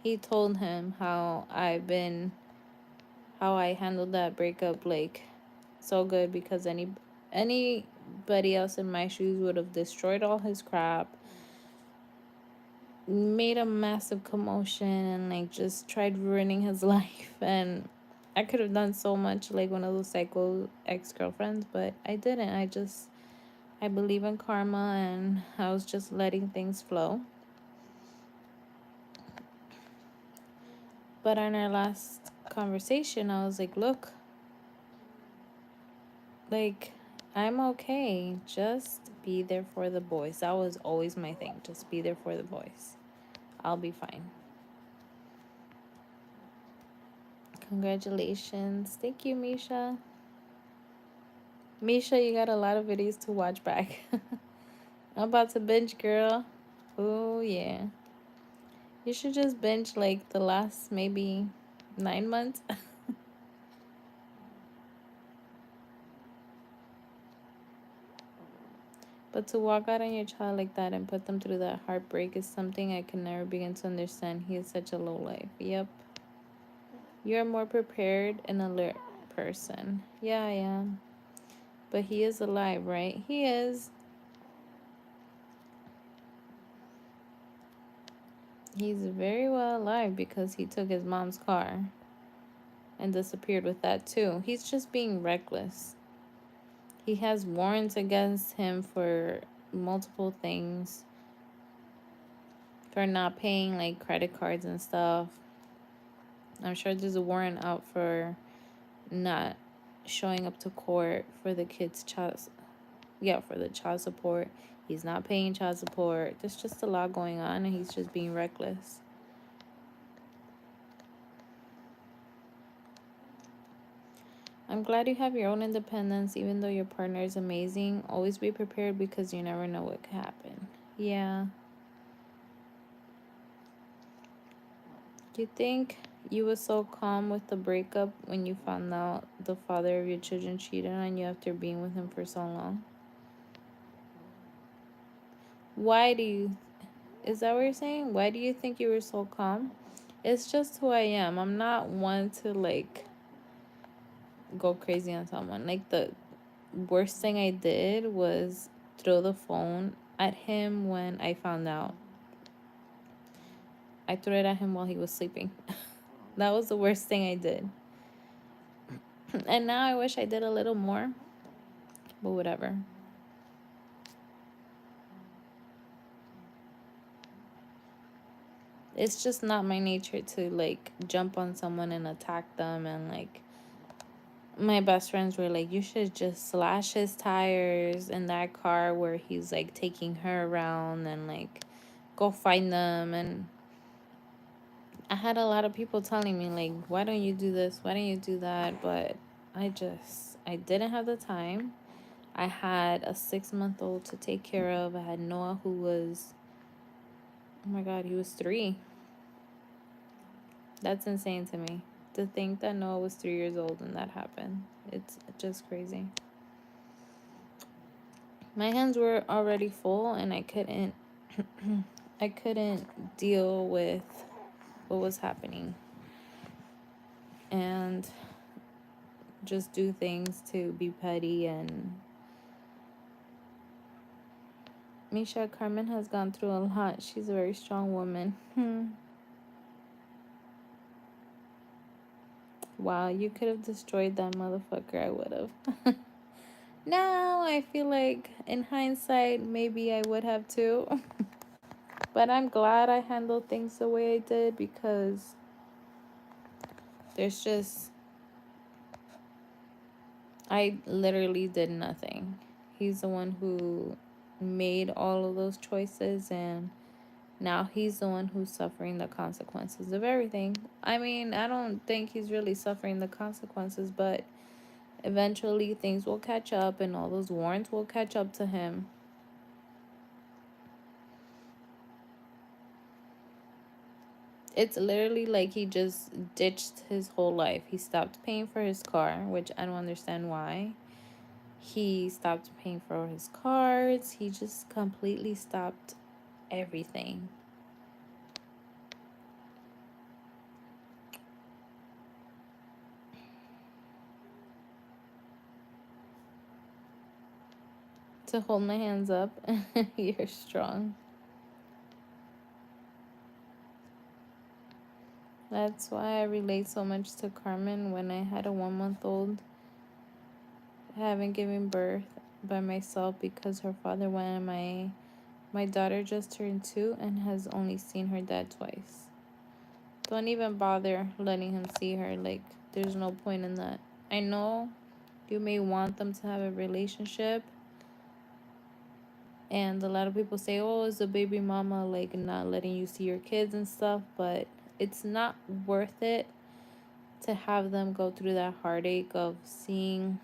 He told him how I handled that breakup, like, so good, because anybody else in my shoes would have destroyed all his crap, made a massive commotion, and like just tried ruining his life. And I could have done so much, like one of those psycho ex-girlfriends, but I didn't. I believe in karma, and I was just letting things flow. But on our last conversation, I was like, look, like, I'm okay. Just be there for the boys. That was always my thing. Just be there for the boys. I'll be fine. Congratulations. Thank you, Misha. Misha, you got a lot of videos to watch back. I'm about to binge, girl. Oh, yeah. You should just binge like the last maybe 9 months. But to walk out on your child like that and put them through that heartbreak is something I can never begin to understand. He is such a low life. Yep. You're a more prepared and alert person. Yeah, I am. But he is alive, right? He is. He's very well alive because he took his mom's car and disappeared with that too. He's just being reckless. He has warrants against him for multiple things, for not paying like credit cards and stuff. I'm sure there's a warrant out for not showing up to court for the kids' for the child support. He's not paying child support. There's just a lot going on, and he's just being reckless. I'm glad you have your own independence, even though your partner is amazing. Always be prepared because you never know what could happen. Yeah. Do you think You were so calm with the breakup when you found out the father of your children cheated on you after being with him for so long. Why do you, is that what you're saying? Why do you think you were so calm? It's just who I am. I'm not one to like go crazy on someone. Like the worst thing I did was throw the phone at him when I found out. I threw it at him while he was sleeping. That was the worst thing I did. And now I wish I did a little more, but whatever. It's just not my nature to like jump on someone and attack them. And like my best friends were like, you should just slash his tires in that car where he's like taking her around, and like go find them. And I had a lot of people telling me like, why don't you do this, why don't you do that? But I didn't have the time. I had a 6-month-old to take care of. I had Noah, who was, oh my god, he was 3. That's insane to me, to think that Noah was 3 years old and that happened. It's just crazy. My hands were already full, and I couldn't I couldn't deal with what was happening and just do things to be petty. And Misha, Carmen has gone through a lot. She's a very strong woman. Wow, you could have destroyed that motherfucker. I would have. Now I feel like in hindsight maybe I would have too. But I'm glad I handled things the way I did, because there's just, I literally did nothing. He's the one who made all of those choices, and now he's the one who's suffering the consequences of everything. I mean, I don't think he's really suffering the consequences, but eventually things will catch up, and all those warrants will catch up to him. It's literally like he just ditched his whole life. He stopped paying for his car, which I don't understand why. He stopped paying for his cards. He just completely stopped everything. To hold my hands up. You're strong. That's why I relate so much to Carmen. When I had a 1-month-old, having given birth by myself, because her father went, and my daughter just turned 2 and has only seen her dad twice. Don't even bother letting him see her. Like, there's no point in that. I know you may want them to have a relationship, and a lot of people say, oh, is the baby mama like not letting you see your kids and stuff, but it's not worth it to have them go through that heartache of seeing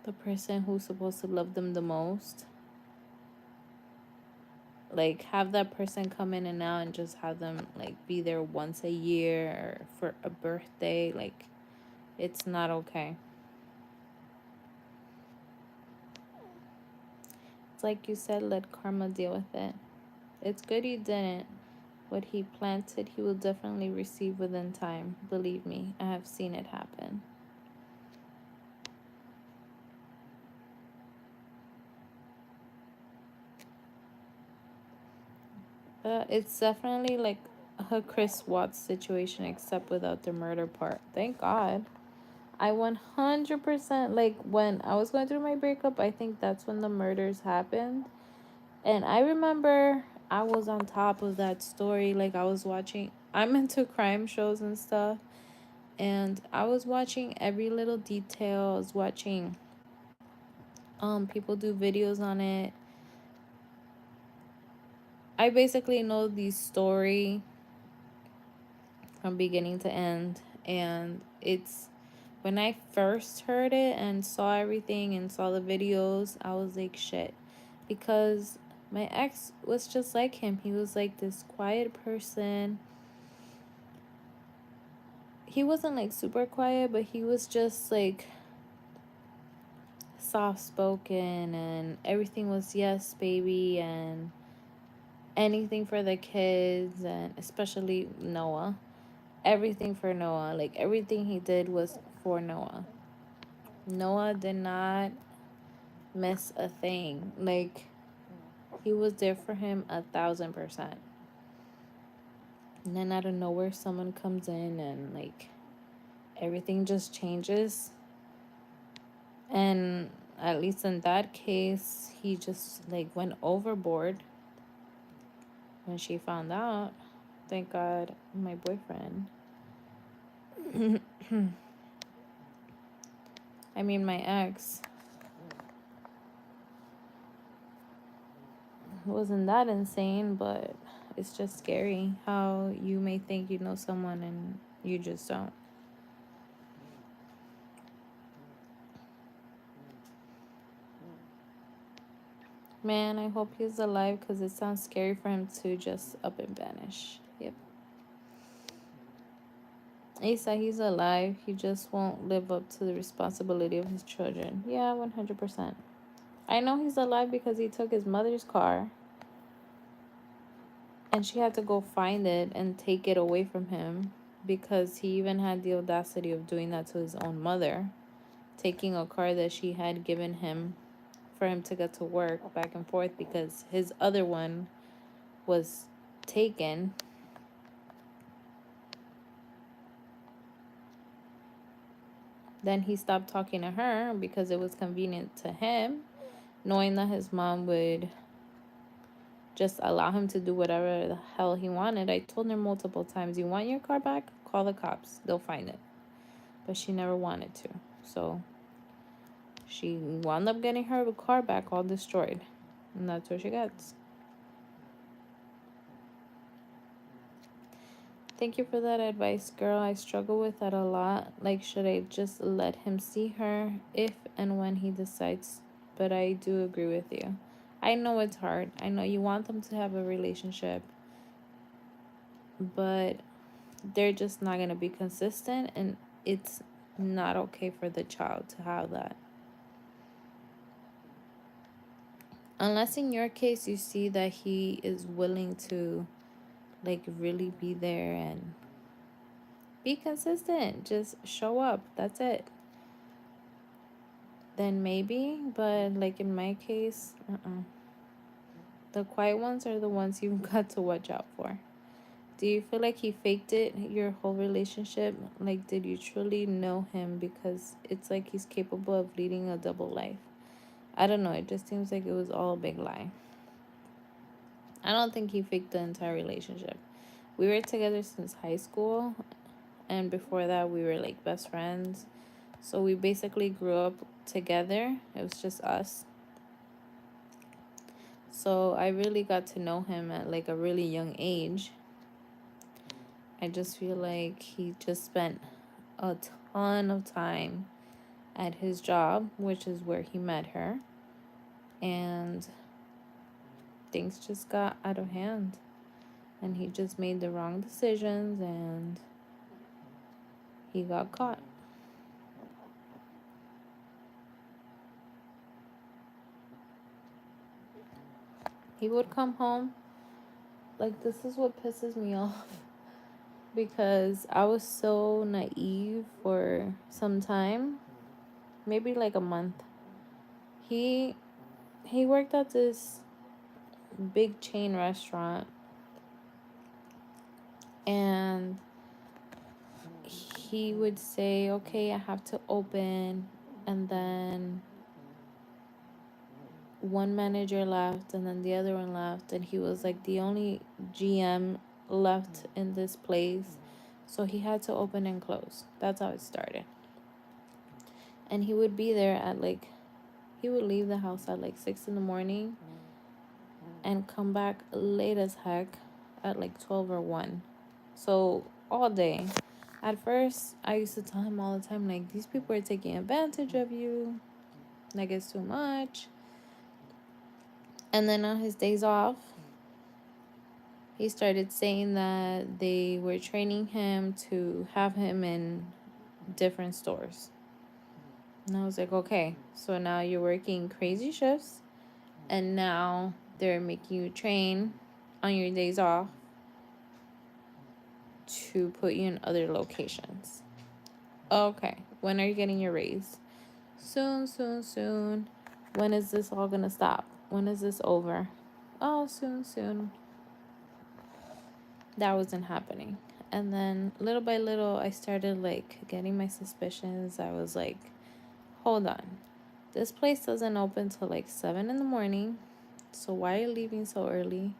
the person who's supposed to love them the most, like have that person come in and out, and just have them like be there once a year or for a birthday. Like, it's not okay. It's like you said, let karma deal with it. It's good you didn't. What he planted, he will definitely receive within time. Believe me, I have seen it happen. It's definitely like a Chris Watts situation, except without the murder part. Thank God. I 100%, like, when I was going through my breakup, I think that's when the murders happened. And I remember I was on top of that story. Like, I was watching, I'm into crime shows and stuff. And I was watching every little detail. I was watching people do videos on it. I basically know the story from beginning to end. And it's, when I first heard it and saw everything and saw the videos, I was like, shit. Because my ex was just like him. He was like this quiet person. he wasn't like super quiet, but he was just like soft spoken, and everything was yes, baby, and anything for the kids, and especially Noah. Everything for Noah. Like everything he did was for Noah. Noah did not miss a thing. Like he was there for him 1,000%. And then out of nowhere, someone comes in and like everything just changes. And at least in that case, he just like went overboard when she found out. Thank God, my boyfriend. I mean, my ex wasn't that insane, but it's just scary how you may think you know someone and you just don't. Man, I hope he's alive because it sounds scary for him to just up and vanish. Yep. He said he's alive. He just won't live up to the responsibility of his children. Yeah, 100%. I know he's alive because he took his mother's car and she had to go find it and take it away from him because he even had the audacity of doing that to his own mother, taking a car that she had given him for him to get to work back and forth because his other one was taken. Then he stopped talking to her because it was convenient to him, knowing that his mom would just allow him to do whatever the hell he wanted. I told her multiple times, you want your car back? Call the cops. They'll find it. But she never wanted to. So she wound up getting her car back all destroyed. And that's what she gets. Thank you for that advice, girl. I struggle with that a lot. Like, should I just let him see her if and when he decides? But I do agree with you. I know it's hard. I know you want them to have a relationship, but they're just not going to be consistent, and it's not okay for the child to have that. Unless in your case you see that he is willing to like really be there and be consistent, just show up, that's it, then maybe. But like in my case, the quiet ones are the ones you've got to watch out for. Do you feel like he faked it your whole relationship? Like, did you truly know him? Because it's like he's capable of leading a double life. I don't know, it just seems like it was all a big lie. I don't think he faked the entire relationship. We were together since high school, and before that we were like best friends. So we basically grew up together. It was just us. So I really got to know him at like a really young age. I just feel like he just spent a ton of time at his job, which is where he met her. And things just got out of hand. And he just made the wrong decisions and he got caught. He would come home. Like, this is what pisses me off. Because I was so naive for some time. Maybe like a month. He worked at this big chain restaurant. And he would say, okay, I have to open. And then one manager left and then the other one left, and he was like the only GM left in this place, so he had to open and close. That's how it started. And he would be there at like, he would leave the house at like 6 in the morning and come back late as heck at like 12 or 1. So all day. At first I used to tell him all the time, like, these people are taking advantage of you, like it's too much. And then on his days off, he started saying that they were training him to have him in different stores. And I was like, okay, so now you're working crazy shifts, and now they're making you train on your days off to put you in other locations. Okay, when are you getting your raise? Soon, soon, soon. When is this all gonna stop? When is this over? Oh, soon, soon. That wasn't happening. And then little by little, I started like getting my suspicions. I was like, hold on. This place doesn't open till like 7 in the morning. So why are you leaving so early?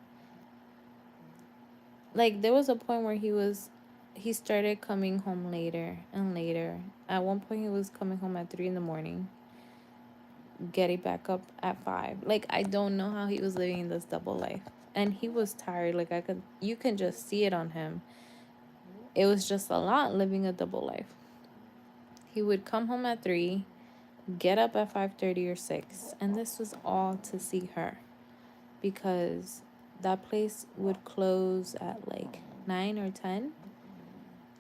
Like there was a point where he started coming home later and later. At one point he was coming home at 3 in the morning, getting back up at 5. Like I don't know how he was living this double life. And he was tired. Like you can just see it on him. It was just a lot living a double life. He would come home at 3, get up at 5:30 or 6, and this was all to see her, because that place would close at like 9 or 10.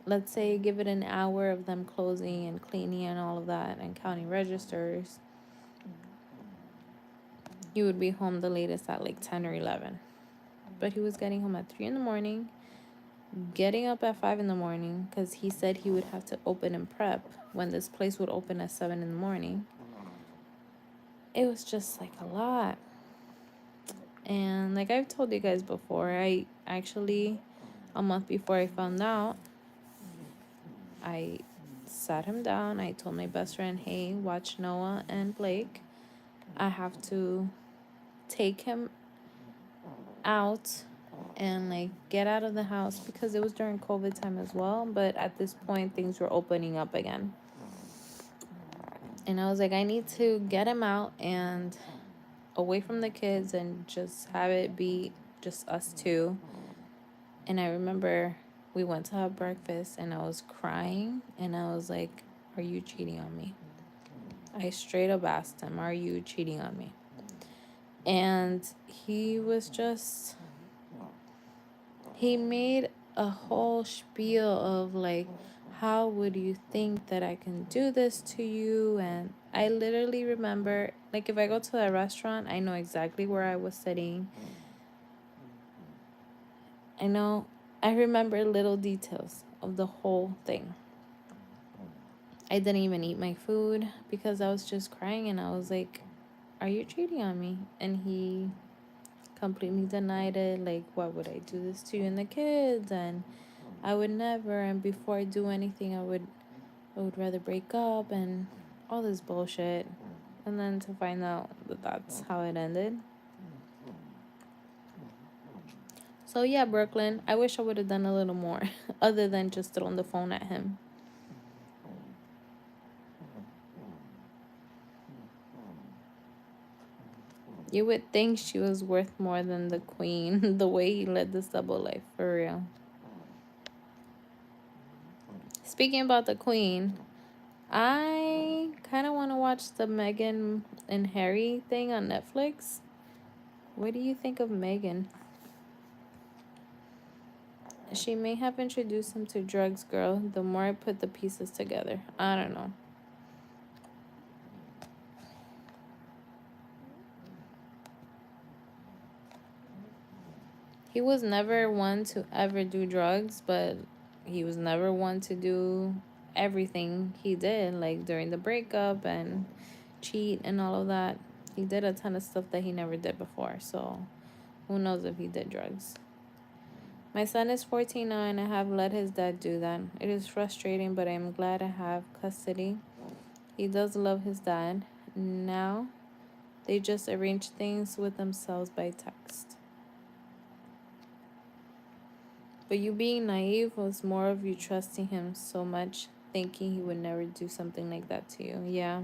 Let's say give it an hour of them closing and cleaning and all of that and counting registers. You would be home the latest at like 10 or 11. But he was getting home at 3 in the morning, getting up at 5 in the morning, because he said he would have to open and prep when this place would open at 7 in the morning. It was just like a lot. And like I've told you guys before, I actually, a month before I found out, I sat him down. I told my best friend, hey, watch Noah and Blake. I have to take him out and like get out of the house, because it was during COVID time as well. But at this point, things were opening up again. And I was like, I need to get him out and away from the kids and just have it be just us two. And I remember we went to have breakfast and I was crying and I was like, are you cheating on me? I straight up asked him, are you cheating on me? And he was just, he made a whole spiel of like, how would you think that I can do this to you? And I literally remember, like, if I go to a restaurant, I know exactly where I was sitting. I remember little details of the whole thing. I didn't even eat my food because I was just crying and I was like, are you cheating on me? And he completely denied it. Like, why would I do this to you and the kids? And I would never. And before I do anything, I would rather break up and all this bullshit. And then to find out that that's how it ended. So yeah, Brooklyn, I wish I would have done a little more other than just throwing the phone at him. You would think she was worth more than the queen, the way he led this double life, for real. Speaking about the queen, I kind of want to watch the Meghan and Harry thing on Netflix. What do you think of Meghan? She may have introduced him to drugs, girl. The more I put the pieces together. I don't know. He was never one to ever do drugs, but he was never one to do everything he did, like during the breakup and cheat and all of that. He did a ton of stuff that he never did before, so who knows if he did drugs. My son is 14 now and I have let his dad do that. It is frustrating, but I'm glad I have custody. He does love his dad. Now they just arrange things with themselves by text. But you being naive was more of you trusting him so much, thinking he would never do something like that to you. Yeah.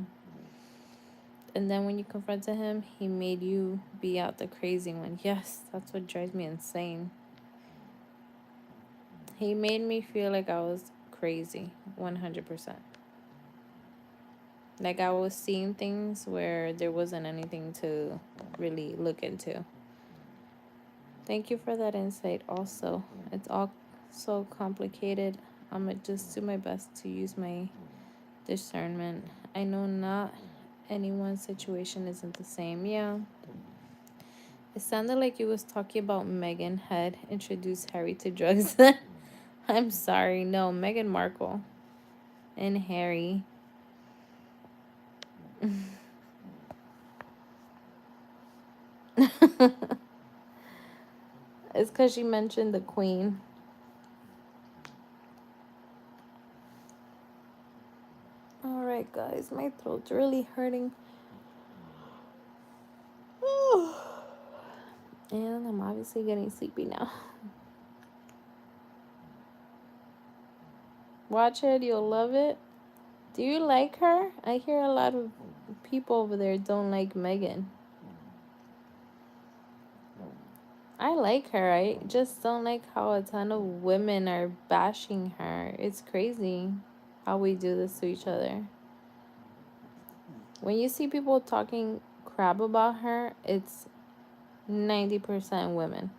And then when you confronted him, he made you be out the crazy one. Yes, that's what drives me insane. He made me feel like I was crazy, 100%. Like I was seeing things where there wasn't anything to really look into. Thank you for that insight also. It's all so complicated. I'm gonna just do my best to use my discernment. I know not anyone's situation isn't the same. Yeah. It sounded like you was talking about Meghan had introduced Harry to drugs. I'm sorry. No, Meghan Markle and Harry. It's because she mentioned the Queen. Alright, guys. My throat's really hurting. And I'm obviously getting sleepy now. Watch it. You'll love it. Do you like her? I hear a lot of people over there don't like Meghan. I like her. I just don't like how a ton of women are bashing her. It's crazy how we do this to each other. When you see people talking crap about her, it's 90% women.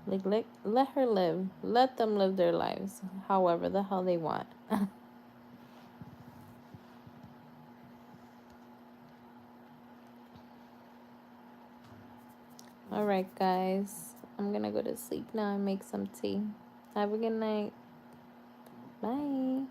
Like, let her live. Let them live their lives however the hell they want. Alright, guys. I'm gonna go to sleep now and make some tea. Have a good night. Bye.